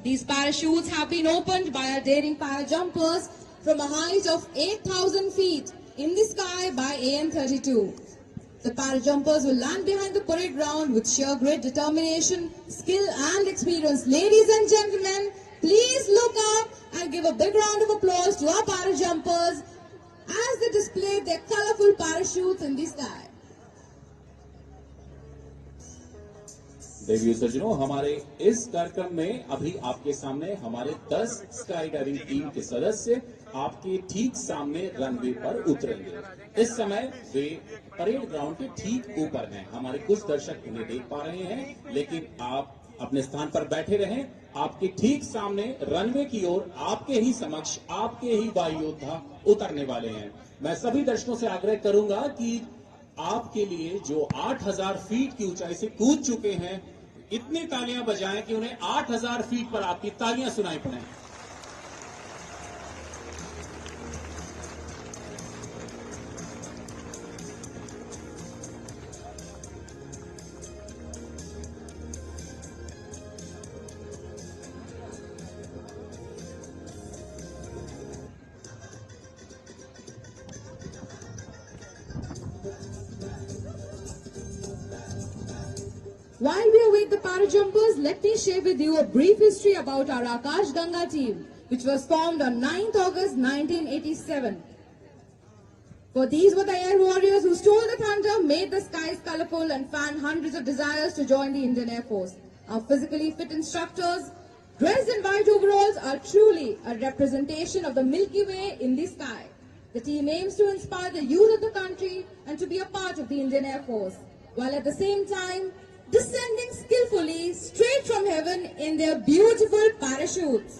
These parachutes have been opened by our daring parajumpers from a height of 8,000 feet in the sky by AN-32. The parajumpers will land behind the parade ground with sheer grit, determination, skill and experience. Ladies and gentlemen, please look up and give a big round of applause to our parajumpers as they display their colorful parachutes in the sky. देवी सज्जनों, हमारे इस कार्यक्रम में अभी आपके सामने हमारे 10 sky diving team के सदस्य आपके ठीक सामने रनवे पर उतरेंगे। इस समय वे परेड ग्राउंड के ठीक ऊपर हैं। हमारे कुछ दर्शक उन्हें देख पा रहे हैं, लेकिन आप अपने स्थान पर बैठे रहें। आपके ठीक सामने रनवे की ओर आपके ही समक्ष आपके ही वायु योद्धा उतरने वाले हैं। मैं सभी दर्शकों से आग्रह करूंगा कि आपके लिए जो 8,000 फीट की ऊंचाई से कूद चुके हैं, इतनी तालियां बजाएं कि उन्हें 8,000 फीट पर आपकी तालियां सुनाई पड़ें। While we await the parajumpers, let me share with you a brief history about our Akash Ganga team, which was formed on 9th August 1987. For these were the air warriors who stole the thunder, made the skies colorful and fanned hundreds of desires to join the Indian Air Force. Our physically fit instructors, dressed in white overalls, are truly a representation of the Milky Way in the sky. The team aims to inspire the youth of the country and to be a part of the Indian Air Force, while at the same time descending skillfully straight from heaven in their beautiful parachutes.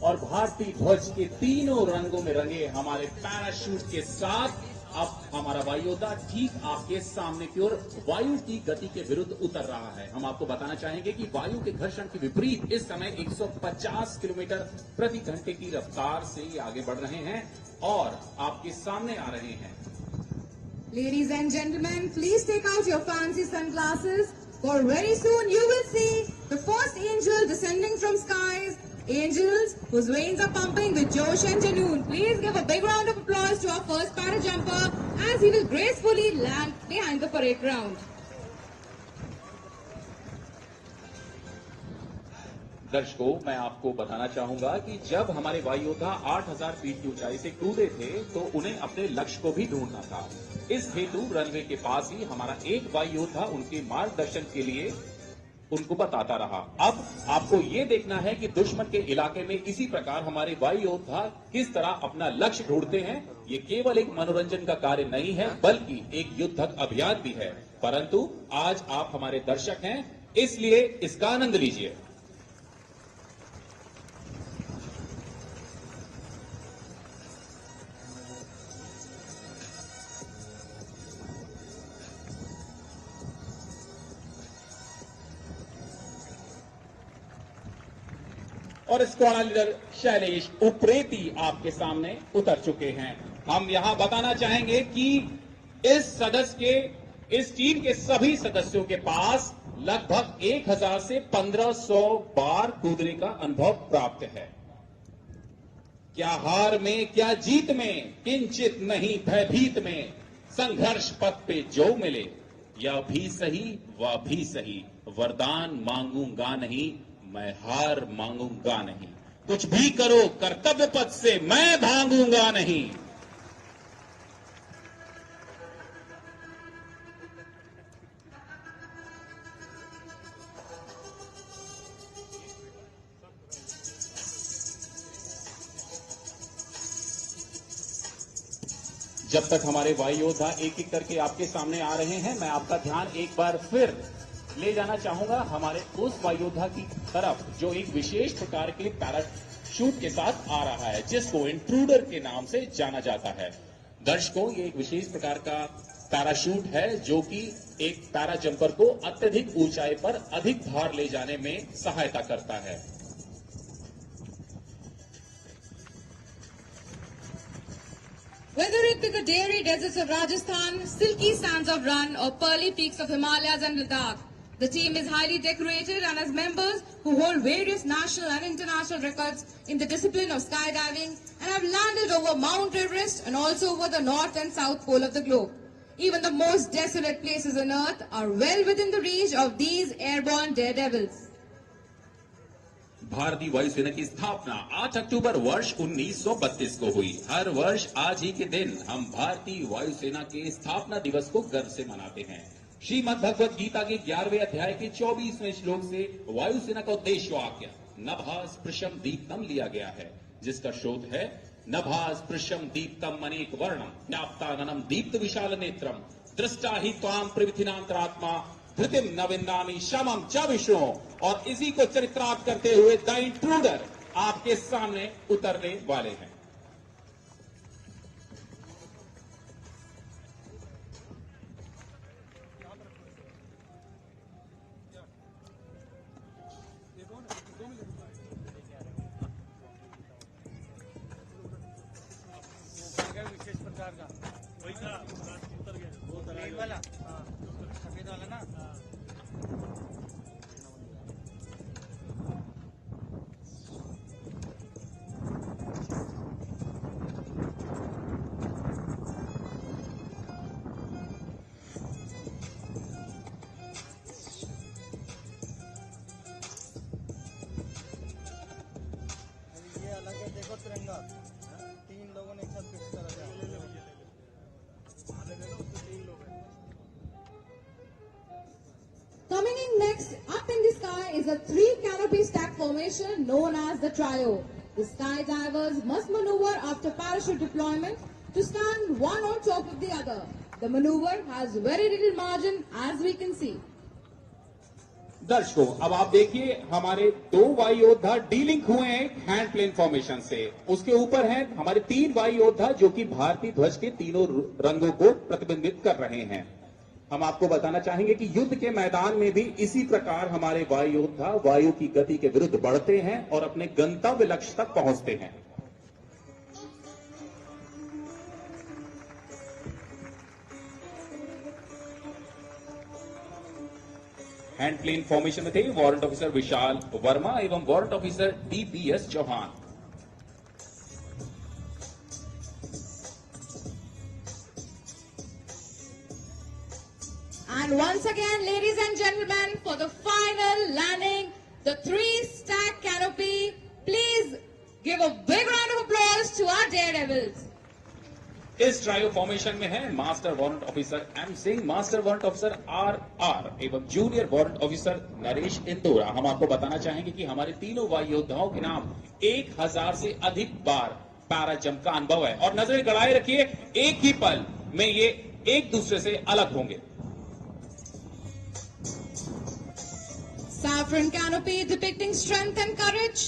और भारतीय ध्वज के तीनों रंगों में रंगे हमारे parachute के साथ अब हमारा वायु योद्धा ठीक आपके सामने की ओर वायु की गति के विरुद्ध उतर रहा है। हम आपको बताना चाहेंगे कि वायु के घर्षण के विपरीत इस समय 150 किलोमीटर प्रति घंटे की रफ्तार से आगे बढ़ रहे हैं और आपके सामने आ रहे हैं। Ladies and gentlemen, please take out your fancy sunglasses, for very soon you will see the first angel descending from skies. Angels whose veins are pumping with Josh and Janoon. Please give a big round of applause to our first parajumper as he will gracefully land behind the parade ground. दर्शकों, मैं आपको बताना चाहूंगा कि जब हमारे वायु योद्धा 8,000 फीट की ऊंचाई से कूदे थे तो उन्हें अपने लक्ष्य को भी ढूंढना था। इस हेतु रनवे के पास ही हमारा एक वायु योद्धा उनके मार्गदर्शन के लिए उनको बताता रहा। अब आपको ये देखना है कि दुश्मन के इलाके में इसी प्रकार हमारे वायु योद्धा किस तरह अपना लक्ष्य ढूंढते हैं। ये केवल एक मनोरंजन का कार्य नहीं है, बल्कि एक युद्धक अभियान भी है। परंतु आज आप हमारे दर्शक हैं, इसलिए इसका आनंद लीजिए। और स्क्वाड लीडर शैलेश उप्रेती आपके सामने उतर चुके हैं। हम यहां बताना चाहेंगे कि इस टीम के सभी सदस्यों के पास लगभग 1,000 से 1,500 बार कूदने का अनुभव प्राप्त है। क्या हार में, क्या जीत में, किंचित नहीं भयभीत में, संघर्ष पथ पे जो मिले, यह भी सही वह भी सही, वरदान मांगूंगा नहीं, मैं हार मांगूंगा नहीं, कुछ भी करो कर्तव्य पथ से मैं भागूंगा नहीं। जब तक हमारे वायु योद्धा एक एक करके आपके सामने आ रहे हैं, मैं आपका ध्यान एक बार फिर ले जाना चाहूंगा हमारे उस वायु योद्धा की तरफ जो एक विशेष प्रकार के पैराशूट के साथ आ रहा है, जिसको इंट्रूडर के नाम से जाना जाता है। दर्शकों, ये एक विशेष प्रकार का पैराशूट है जो कि एक पैरा जंपर को अत्यधिक ऊंचाई पर अधिक भार ले जाने में सहायता करता है। Whether it be the dairy deserts of Rajasthan, silky sands of Rann, or pearly peaks of Himalayas and Ladakh, the team is highly decorated and has members who hold various national and international records in the discipline of skydiving and have landed over Mount Everest and also over the north and south pole of the globe. Even the most desolate places on earth are well within the reach of these airborne daredevils. भारतीय वायुसेना की स्थापना 8 अक्टूबर वर्ष 1932 को हुई। हर वर्ष आज ही के दिन हम भारतीय वायुसेना के स्थापना दिवस को गर्व से मनाते हैं। श्रीमद् भगवत गीता के 11वें अध्याय के 24वें श्लोक से वायुसेना का उद्देश्य वाक्य नभः स्पृशम दीप्तम लिया गया है, जिसका स्रोत है नभः स्पृशम दीप्तम अनेक वर्णम व्याप्ताननम दीप्त विशाल नेत्रम दृष्टा ही त्वाम प्रविथिनांतरात्मा धृतिम न विन्दामि शमम च विष्णु। और इसी को चरित्रार्थ करते हुए द इंट्रूडर आपके सामने उतरने वाले हैं। विशेष प्रकार का वही था, उतर गया वो वाला, सफेद वाला ना। ये अलग है, देखो तिरंगा 3 लोगों ने एक साथ फिक्स करा था। Coming in next, up in the sky is a 3 canopy stack formation known as the trio. The skydivers must maneuver after parachute deployment to stand one on top of the other. The maneuver has very little margin as we can see. दर्शकों, अब आप देखिए हमारे 2 वायु योद्धा delink हुए हैं hand plane formation से। उसके ऊपर हैं हमारे 3 वायु योद्धा जो कि भारतीय ध्वज के तीनों रंगों को प्रतिबिंबित कर रहे हैं। हम आपको बताना चाहेंगे कि युद्ध के मैदान में भी इसी प्रकार हमारे वायु योद्धा वायु की गति के विरुद्ध बढ़ते हैं और अपने गंतव्य लक्ष्य तक पहुंचते हैं। हैंड प्लेन फॉर्मेशन में थे वारंट ऑफिसर विशाल वर्मा एवं warrant officer DPS Chauhan. And once again, ladies and gentlemen, for the final landing, the 3-stack canopy, please give a big round of applause to our daredevils. इस trio formation में है master warrant officer M Singh, master warrant officer RR एवं junior warrant officer Naresh Indora. हम आपको बताना चाहेंगे कि हमारे तीनों वायु योद्धाओं के नाम 1000 से अधिक बार पैरा जंप का अनुभव है और नजरें गड़ाए रखिए, एक ही पल में ये एक दूसरे से अलग होंगे। Saffron canopy depicting strength and courage.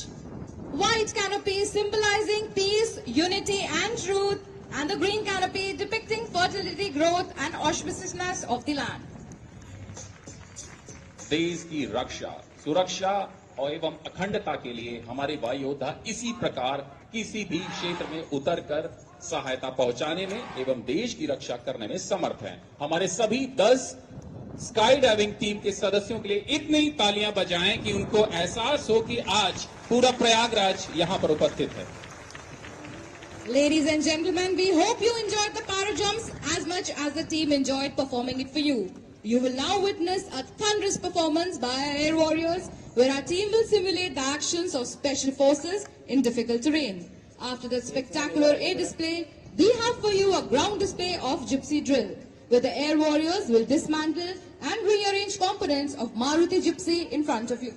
White canopy symbolizing peace, unity and truth. And the green canopy depicting fertility, growth and auspiciousness of the land. देश की रक्षा, सुरक्षा और एवं अखंडता के लिए हमारे वायु योद्धा इसी प्रकार किसी भी क्षेत्र में उतरकर सहायता पहुंचाने में एवं देश की रक्षा करने में समर्थ हैं। हमारे सभी 10 स्काई डाइविंग टीम के सदस्यों के लिए इतनी तालियां बजाएं कि उनको एहसास हो कि आज पूरा प्रयागराज यहां पर उपस्थित है। Ladies and gentlemen, we hope you enjoyed the para jumps as much as the team enjoyed performing it for you. You will now witness a thunderous performance by our air warriors, where our team will simulate the actions of special forces in difficult terrain. After the spectacular air display, we have for you a ground display of Gypsy drill, where the air warriors will dismantle and rearrange components of Maruti Gypsy in front of you.